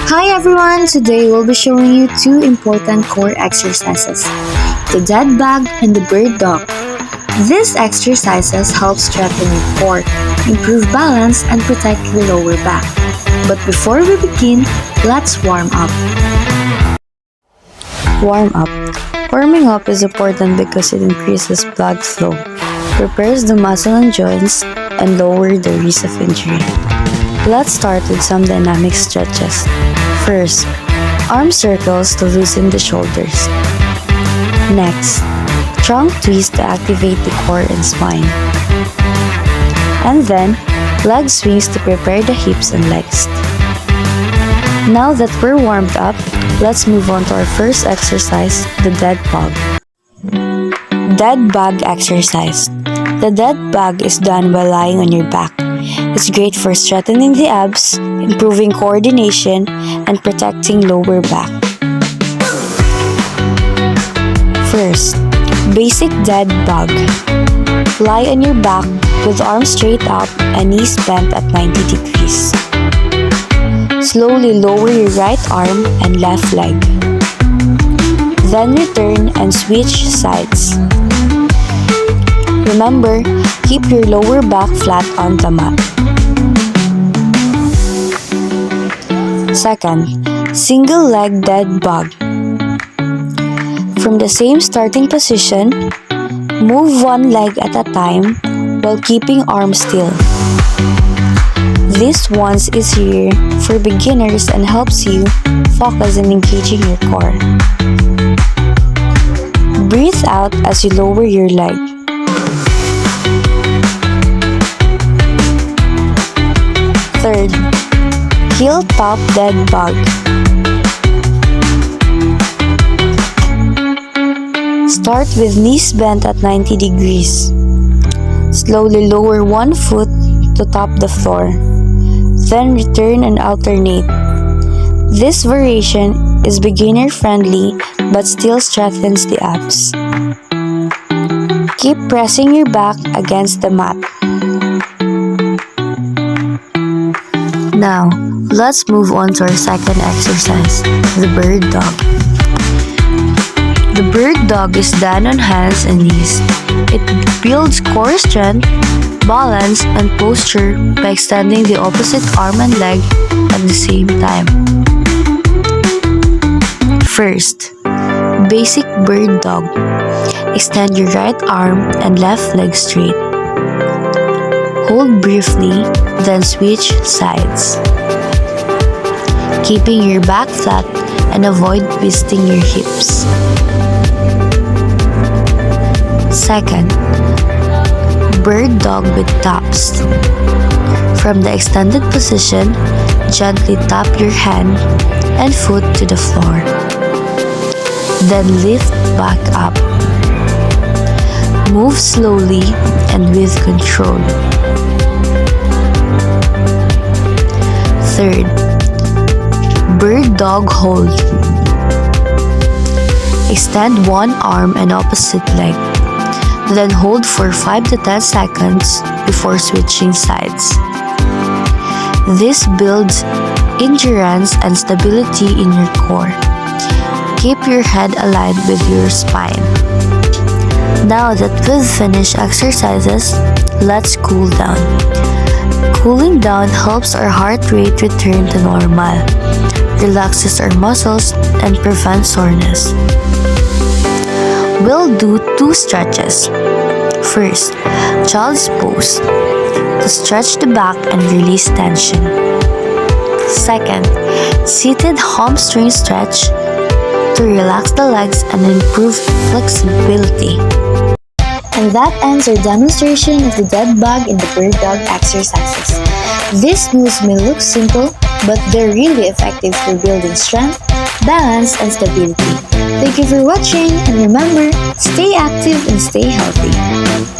Hi everyone! Today we'll be showing you two important core exercises, the dead bug and the bird dog. These exercises help strengthen your core, improve balance, and protect your lower back. But before we begin, let's warm up. Warm up. Warming up is important because it increases blood flow, prepares the muscle and joints, and lowers the risk of injury. Let's start with some dynamic stretches. First, arm circles to loosen the shoulders. Next, trunk twist to activate the core and spine. And then, leg swings to prepare the hips and legs. Now that we're warmed up, let's move on to our first exercise, the dead bug. Dead bug exercise. The dead bug is done while lying on your back. It's great for strengthening the abs, improving coordination, and protecting lower back. First, basic dead bug. Lie on your back with arms straight up and knees bent at 90 degrees. Slowly lower your right arm and left leg. Then return and switch sides. Remember, keep your lower back flat on the mat. Second, single leg dead bug. From the same starting position, move one leg at a time while keeping arms still. This one is easier for beginners and helps you focus on engaging your core. Breathe out as you lower your leg. Third, heel top dead bug. Start with knees bent at 90 degrees. Slowly lower one foot to top the floor. Then return and alternate. This variation is beginner friendly but still strengthens the abs. Keep pressing your back against the mat. Now, let's move on to our second exercise, the bird dog. The bird dog is done on hands and knees. It builds core strength, balance, and posture by extending the opposite arm and leg at the same time. First, basic bird dog. Extend your right arm and left leg straight. Hold briefly, then switch sides. Keeping your back flat and avoid twisting your hips. Second, bird dog with taps. From the extended position, gently tap your hand and foot to the floor. Then lift back up. Move slowly and with control. Third, bird dog hold. Extend one arm and opposite leg. Then hold for 5 to 10 seconds before switching sides. This builds endurance and stability in your core. Keep your head aligned with your spine. Now that we've finished exercises, let's cool down. Cooling down helps our heart rate return to normal, relaxes our muscles, and prevents soreness. We'll do 2 stretches. First, child's pose, to stretch the back and release tension. Second, seated hamstring stretch, to relax the legs and improve flexibility. And And that ends our demonstration of the dead bug in the bird dog exercises. These moves may look simple, but they're really effective for building strength, balance, and stability. Thank you for watching, and remember, stay active and stay healthy.